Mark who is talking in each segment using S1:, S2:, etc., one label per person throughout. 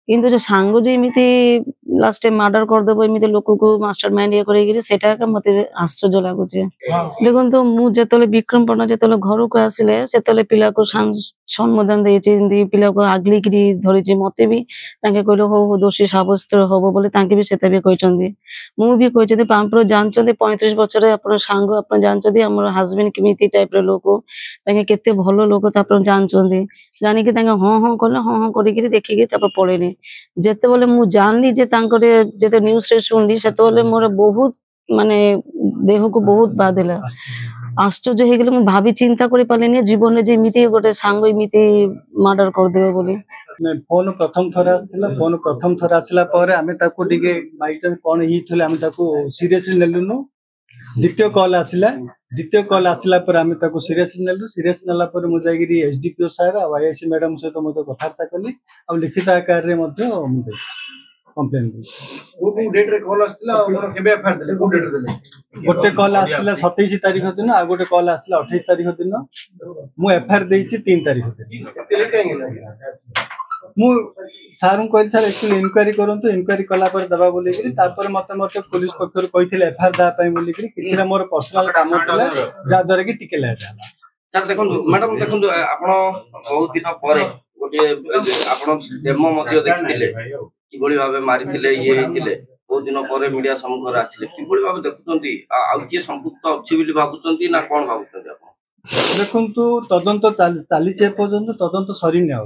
S1: কিন্তু যে ସାଙ୍ଗ ଯେ ଏମିତି ଲାଷ୍ଟ ଟାଇମ୍ ମର୍ଡର କରିଦେବ ଏମିତି ଲୋକକୁ ମାଷ୍ଟର ମାଇଣ୍ଡ ଇଏ କରିକିରି ସେଟା ଏକା ମତେ ଆଶ୍ଚର୍ଯ୍ୟ ଲାଗୁଛି। ଦେଖନ୍ତୁ ମୁଁ ଯେତେବେଳେ ବିକ୍ରମ ପଣ୍ଡା ଯେତେବେଳେ ଘରକୁ ଆସିଲେ ସେତେବେଳେ ପିଲାକୁ ସମ୍ବୋଧନ ଦେଇଛି, ଏମିତି ପିଲାକୁ ଆଗଲିକିରି ଧରିଛି। ମତେ ବି ତାଙ୍କେ କହିଲେ ହଉ ହଉ ଦୋଷୀ ସାବ୍ୟସ୍ତ ହବ ବୋଲି ତାଙ୍କେ ବି ସେଟା ବି କହିଛନ୍ତି। ମୁଁ ବି କହିଛନ୍ତି ଆପଣ ଜାଣିଛନ୍ତି 35 ବର୍ଷରେ ଆପଣ ସାଙ୍ଗ ଆପଣ ଜାଣିଛନ୍ତି ଆମର ହଜବେଣ୍ଡ କେମିତି ଟାଇପର ଲୋକ, ତାଙ୍କେ କେତେ ଭଲ ଲୋକ ତ ଆପଣ ଜାଣିଛନ୍ତି। ଜାଣିକି ତାଙ୍କେ ହଁ ହଁ କଲେ, ହଁ ହଁ କରିକିରି ଦେଖିକି ତାପରେ ପଳେଇଲେ। ଯେତେବେଳେ ମୁଁ ଜାଣିଲି ଯେ ତାଙ୍କର ଯେତେ ନ୍ୟୁଜରେ ଶୁଣିଲି ସେତେବେଳେ ମୋର ବହୁତ ମାନେ ଦେହକୁ ବହୁତ ବାଧିଲା, ଆଶ୍ଚର୍ଯ୍ୟ ହେଇଗଲି। ମୁଁ ଭାବି ଚିନ୍ତା କରିପାରିଲିନି ଜୀବନରେ ଯେ ଏମିତି ଗୋଟେ ସାଙ୍ଗ ଏମିତି ମର୍ଡର କରିଦେବେ ବୋଲି।
S2: फोन प्रथम थर आसला फोन प्रथम थर आसला आम बाईचान्स कौन ही आम सीरियसली नेलुनु। द्वितीय कॉल आसला आम सीरियसली नेलु। सीरियस नेला मुझे एसडीपीओ सार आईआईसी मैडम सहित मुझे कथबार्ता कली आ लिखित आकार कंप्लेन गोटे कॉल आसला 27 तारीख दिन आ गोटे कॉल आसला 28 तारीख दिन मु एफआईआर देछि 3 तारीख दिन मु सार कहली सर एक्चुअली इनक्वारी करंतु इनक्वारी कला पर दबा बोली तापर मते पुलिस पक्षर कहिथिले एफआईआर दा पई बोली किछरा मोर पर्सनल काम होतला जा द्वारा कि टिके लेट होला।
S3: सर देखंतु मैडम देखंतु आपण बहुत दिन परे गोटे आपण डेमो मध्ये देखिथिले किबोली भाबे मारिथिले ये हेतिले बहुत दिन परे मीडिया सम्मुख रे आछिले किबोली भाबे देखुचंती आ के संपुक्त अछि बिली भाबुचंती ना कोन भाबुचंती आपण?
S2: देखंतु तदंत चालीचे पर्यंत तदंत सरीनी आ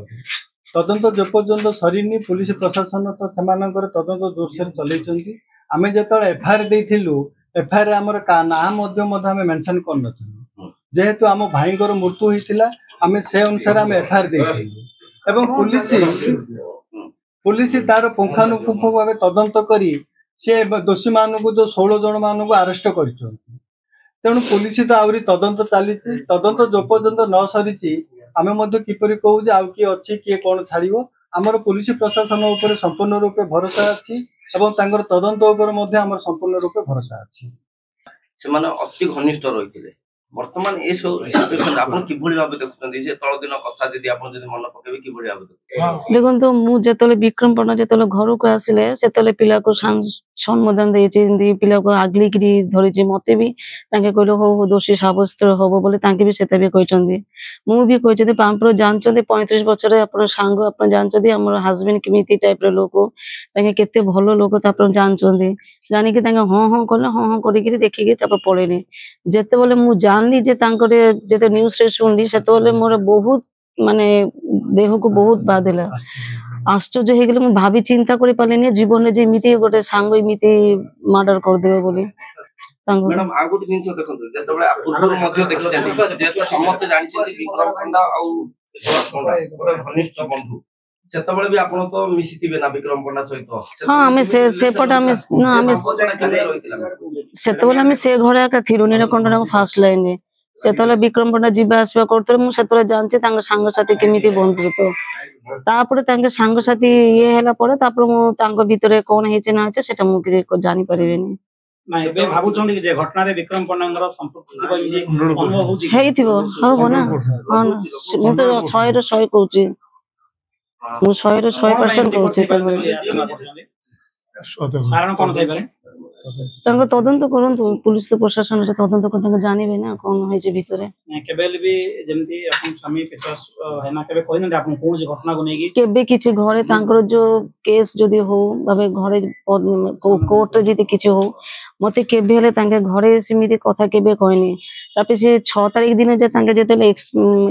S2: तदंत जे पर्यंत सरीनी पुलिस प्रशासन तो सेमानकर तदंत जोरसोर चलैचंती। आमे जेतले एफआईआर देथिलु एफआईआर हमर का नाम मध्ये आमे मेंशन करनथिलु जेहेतु आम भाईंकर मृत्यु होइतिला आमे से अनुसार आमे एफआईआर देथिलु एवं पुलिस तार पुंखानुपुंख भाव तदंत करी से दोषी मानक जो 16 जन मानक अरेस्ट कर तेणु पुलिस तो आहरी तदंत चली तदंत जो पर्यंत न सरी आम किपरि कहू आउ किए अच्छी किए कौन छाड़ आमर पुलिस प्रशासन उपर संपूर्ण रूपे भरोसा अच्छी और तदंत उपर संपूर्ण रूपे भरोसा अच्छी।
S3: अति घनिष्ठ रही वर्तमान ए सिचुएशन आपण किभଳି भाबे देखुचंदी जे तळ दिन कथा जदी आपण जदी मन पकेबे किभଳି भाबे
S1: देखंतु मु जेतले विक्रम पण्डा जेतले घरକୁ ଆସିଲେ ସେतले ପିଲାକୁ ସମ୍ବୋଧନ ଦେଇଛି, ଏମିତି ପିଲାକୁ ଆଗଲିକିରି ଧରିଛି। ମତେ ବି ତାଙ୍କେ କହିଲେ ହଉ ହଉ ଦୋଷୀ ସାବ୍ୟସ୍ତ ହବ ବୋଲି ତାଙ୍କେ ବି ସେଟା ବି କହିଛନ୍ତି। ମୁଁ ବି କହିଛନ୍ତି ଆପଣ ଜାଣିଛନ୍ତି 35 ବର୍ଷରେ ଆପଣ ସାଙ୍ଗ ଆପଣ ଜାଣିଛନ୍ତି ଆମର ହଜବେଣ୍ଡ କେମିତି ଟାଇପର ଲୋକ, ତାଙ୍କେ କେତେ ଭଲ ଲୋକ ତ ଆପଣ ଜାଣିଛନ୍ତି। ଜାଣିକି ତାଙ୍କେ ହଁ ହଁ କଲେ, ହଁ ହଁ କରିକିରି ଦେଖିକି ତାପରେ ପଳେଇଲେ। ଯେତେବେଳେ ମୁଁ ଜାଣିଲି ଯେ ତାଙ୍କର ଯେତେ ନ୍ୟୁଜରେ ଶୁଣିଲି ସେତେବେଳେ ମୋର ବହୁତ ମାନେ ଦେହକୁ ବହୁତ ବାଧିଲା, ଆଶ୍ଚର୍ଯ୍ୟ ହେଇଗଲି। ମୁଁ ଭାବି ଚିନ୍ତା କରିପାରିଲିନି ଜୀବନରେ ଯେ ଏମିତି ଗୋଟେ ସାଙ୍ଗ ଏମିତି ମର୍ଡର କରିଦେବେ ବୋଲି।
S3: मैडम आ गोटे जिंस देखंतु जेतबेले पूर्व मध्ये देखिसेंती जेतु समस्त जानिसेंती विक्रम पण्डा आ गोटे घनिष्ठ बंधु सेतबेले भी आपण तो मिसिथिबे ना विक्रम पण्डा सहित?
S1: हां हमें से पट हमें ना हमें सेतबेले हमें से घरे का थिरु नीलकंठन फास्ट लाइन रे सेतबेले विक्रम पण्डा जीवा आसबा करते मु सेतबेले जानछि तांग संग साथी केमिति बंधुत्व तापरे तांग संग साथी ये होला परे तापरे मु तांग भितरे कोन हेचे ना छै सेटा मु कि जानि परिबेनी
S4: ना एबे भाबुचंदी जे घटना रे विक्रम पण्डांगर संपर्क जीव जे अनुभव होछि
S1: हेइथिबो हो ना हां मु तो 100 रे 100 कहूछि मु 100 रे 100% कहूछि
S4: कारण कोन थाइ पारे
S1: तांग तदंत करंतु पुलिस प्रशासन रे तदंत कर तांग जानिबे ना कोन होय जे भितरे
S4: केबेल भी जेमति अपन स्वामी पितास हैना केबे कहि न अपन कोन जे घटना को नेकी
S1: केबे किछि घरे तांकर जो केस जदी हो बाबे घरे कोर्ट जदी किछि हो मते केबे हले तांगे घरे सिमिति कथा केबे कहनी तापे से 6 तारिख दिन जे तांगे जेतेले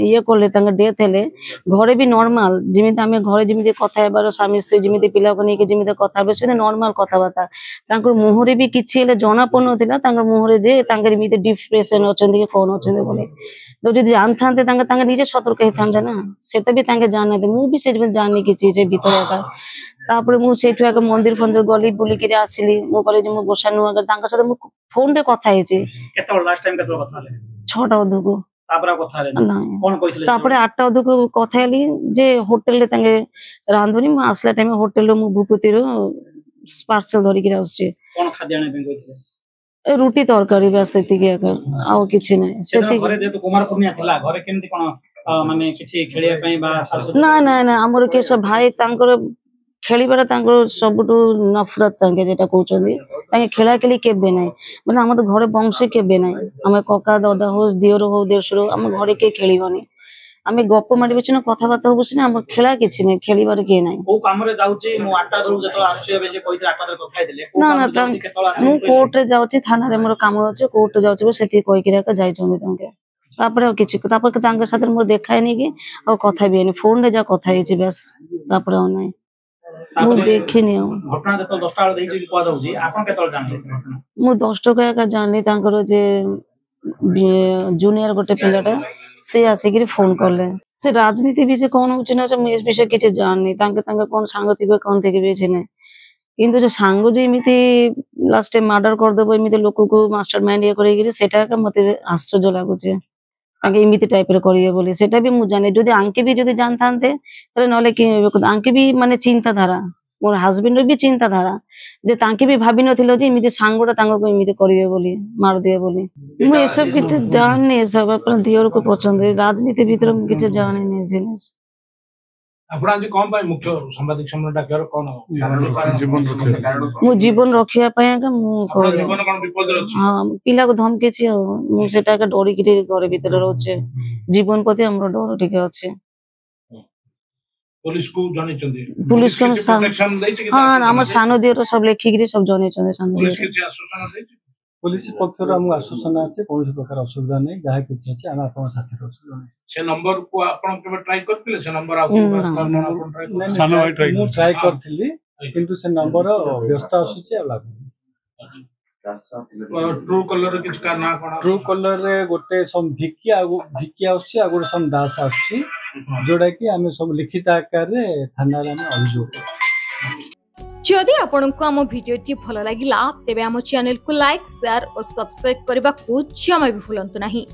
S1: ये करले तांगे डेथ हेले घरे भी नॉर्मल जिमिति हमें घरे जिमिति कथा हेबार स्वामी स्त्री जिमिति पिला को नेकी जिमिति कथा हेबे से नॉर्मल कथा बाता तांकर मुहरे भी किछि हेले जणा पनोतिला तांगर मुहरे जे तांगर मिते डिप्रेशन अछंदी के कोन अछंदी बोले तो जदी जानथांते तांगे तांगे निजे सतर्क हेथांते ना सेते भी तांगे जानते मु भी से जाननी किछि जे भितर का तापर मु सेठु आके मंदिर फंदिर गली बुली के आसिली मु कहले जे मु गोसानु आगे तांका साथे मु फोन रे कथा हेछि
S4: केतो लास्ट टाइम केतो कथा ले
S1: 6टा अधुको
S4: तापर कथा ले कोन कहितले
S1: तापर 8टा अधुको कथा हेली जे होटल रे तांगे रांधुनी मु आसला टाइम होटल रो मु भूपति रो पार्सल धरि के आउछि
S4: कोन खाद्य आने पे कहितले
S1: रुटी तरकारी बस एतिके आउ किछि नै
S4: सेति घरे जे तो कुमार पुनिया थिला घरे केमति कोन माने किछि खेलिया पई बा
S1: ना ना ना हमर केस भाई तांकर ଖେଳିବାର ତାଙ୍କର ସବୁଠୁ ନଫରତ ତାଙ୍କେ ଯେଟା କହୁଛନ୍ତି ତାଙ୍କେ ଖେଳା ଖେଳି କେବେ ନାହିଁ ମାନେ ଆମ ତ ଘରେ ବଂଶ କେବେ ନାହିଁ ଆମେ କକା ଦାଦା ହଉ ଦିଅର ହଉ ଦେଢଶୁର ଆମ ଘରେ କିଏ ଖେଳିବନି ଆମେ ଗପ ମାଡ଼ି ବସିନା କଥାବାର୍ତ୍ତା ହବୁ ସିନା ଆମ ଖେଳା କିଛି ନାହିଁ ଖେଳିବାର କିଏ ନାହିଁ
S4: କୋଉ କାମରେ ଯାଉଛି ମୁଁ 8ଟା ବେଳକୁ ଯେତେବେଳେ ଆସୁଛି ଏବେ ଯେ କହିଥିଲେ 8ଟା ବେଳେ କଥା ହେଇଥିଲେ
S1: ନା ନା ମୁଁ କୋର୍ଟରେ ଯାଉଛି ଥାନାରେ ମୋର କାମ ଅଛି କୋର୍ଟରେ ଯାଉଛି ବୋଲି ସେତିକି କହିକିରି ଏକା ଯାଇଛନ୍ତି ତାଙ୍କେ ତାପରେ ଆଉ କିଛି ତାପରେ ତାଙ୍କ ସାଥିରେ ମୋର ଦେଖା ହେଇନି କି ଆଉ କଥା ବି ହେଇନି ଫୋନରେ ଯାହା କଥା ହେଇଛି ବାସ୍ ତାପରେ ଆଉ ନାହିଁ ମୁଁ ଦେଖିନି ଆଉ
S4: ଘଟଣା ଯେତେବେଳେ 10ଟା ବେଳେ ଦେଇଛି କୁହାଯାଉଛି ଆପଣ କେତେବେଳେ ଜାଣିଲେ ଘଟଣା
S1: ମୁଁ 10 ଟଙ୍କା ଏକା ଜାଣିଲି ତାଙ୍କର ଯେ ଜୁନିୟର ଗୋଟେ ପିଲାଟା ସେ ଆସିକିରି ଫୋନ କଲେ ସେ ରାଜନୀତି ବିଷୟ କଣ ହଉଛି ନା ମୁଁ ଏ ବିଷୟ କିଛି ଜାଣିନି ତାଙ୍କେ କଣ ସାଙ୍ଗ ଥିବେ କଣ ଥିବେ କିଛି ନାହିଁ କିନ୍ତୁ ଯୋଉ ସାଙ୍ଗ ଯେ ଏମିତି ଲାଷ୍ଟ ଟାଇମ ମର୍ଡର କରିଦେବ ଏମିତି ଲୋକକୁ ମାଷ୍ଟର ମାଇଣ୍ଡ ଇଏ କରିକିରି ସେଟା ଏକା ମତେ ଆଶ୍ଚର୍ଯ୍ୟ ଲାଗୁଛି ତାଙ୍କେ ଏମିତି ଟାଇପରେ କରିବେ ବୋଲି ସେଟା ବି ମୁଁ ଜାଣି ଯଦି ଆଙ୍କେ ବି ଯଦି ଜାଣିଥାନ୍ତେ ତାହେଲେ ନହେଲେ କି ଆଙ୍କେ ବି ମାନେ ଚିନ୍ତାଧାରା ମୋର ହଜବେଣ୍ଡର ବି ଚିନ୍ତାଧାରା ଯେ ତାଙ୍କେ ବି ଭାବି ନଥିଲେ ଯେ ଏମିତି ସାଙ୍ଗଟା ତାଙ୍କୁ ଏମିତି କରିବେ ବୋଲି ମାରିଦିଏ ବୋଲି ମୁଁ ଏସବୁ କିଛି ଜାଣିନି ଏସବୁ ଆପଣ ଦିଅରକୁ ପଚାରନ୍ତୁ ରାଜନୀତି ଭିତରେ ମୁଁ କିଛି ଜାଣିନି ଜିନିଷ
S5: ଆପଣ ଆଜି କଣ ପାଇଁ ମୁଖ୍ୟ ସାମ୍ବାଦିକ ସମ୍મેଳନ ଡାକିବାର କଣ
S1: ମୁଁ ଜୀବନ ରଖିବା ପାଇଁ ଆକା ମୁଁ
S5: ଜୀବନ କଣ ବିପଦରେ ଅଛି
S1: ହଁ ପିଲାକୁ ଧମକେଇଛି ଆଉ ମୁଁ ସେଟା ଏକା ଡରିକିରି ଘର ଭିତରେ ରହୁଛି ଜୀବନ ପ୍ରତି ଆମର ଡର ଟିକେ ଅଛି
S5: ପୋଲିସକୁ ଜଣେଇଛନ୍ତି
S1: ପୁଲିସ
S5: କିଛି protection ଦେଇଛି କି
S1: ହଁ ଆମ ସାନ ଦିଅର ସବୁ ଲେଖିକିରି ସବୁ ଜଣେଇଛନ୍ତି ସାନ
S5: ପୋଲିସ
S1: ଦିଅର
S5: କିଛି ଆଶ୍ୱାସନା ଦେଇଛି
S2: ପୋଲିସ ପକ୍ଷରୁ ଆମକୁ ଆଶ୍ୱାସନା ଅଛି କୌଣସି ପ୍ରକାର ଅସୁବିଧା ନାହିଁ ଯାହା କିଛି ଅଛି ଆମେ ଆପଣଙ୍କ ସାଥିରେ ଅଛୁ
S5: ସେ ନମ୍ବରକୁ ଆପଣ କେବେ ଟ୍ରାଏ କରିଥିଲେ ସେ ନମ୍ବର ଆଉ
S2: ମୁଁ ଟ୍ରାଏ କରିଥିଲି କିନ୍ତୁ ସେ ନମ୍ବର ବ୍ୟସ୍ତ ଆସୁଛି ଆଉ ଲାଗୁନି
S5: ଟ୍ରୁ କଲର କିଛି କା ନା କଣ
S2: ଟ୍ରୁ କଲରରେ ଗୋଟେ ଭିକି ଆସୁଛି ଆଉ ଗୋଟେ ଦାସ ଆସୁଛି ଯୋଉଟା କି ଆମେ ସବୁ ଲିଖିତ ଆକାରରେ ଥାନାରେ ଆମେ ଅଭିଯୋଗ କରୁ
S6: जदि आपंक आम भिडी भल लगा तेब आम चैनल को लाइक शेयर और सब्सक्राइब करने को जमा भी भूलु नहीं।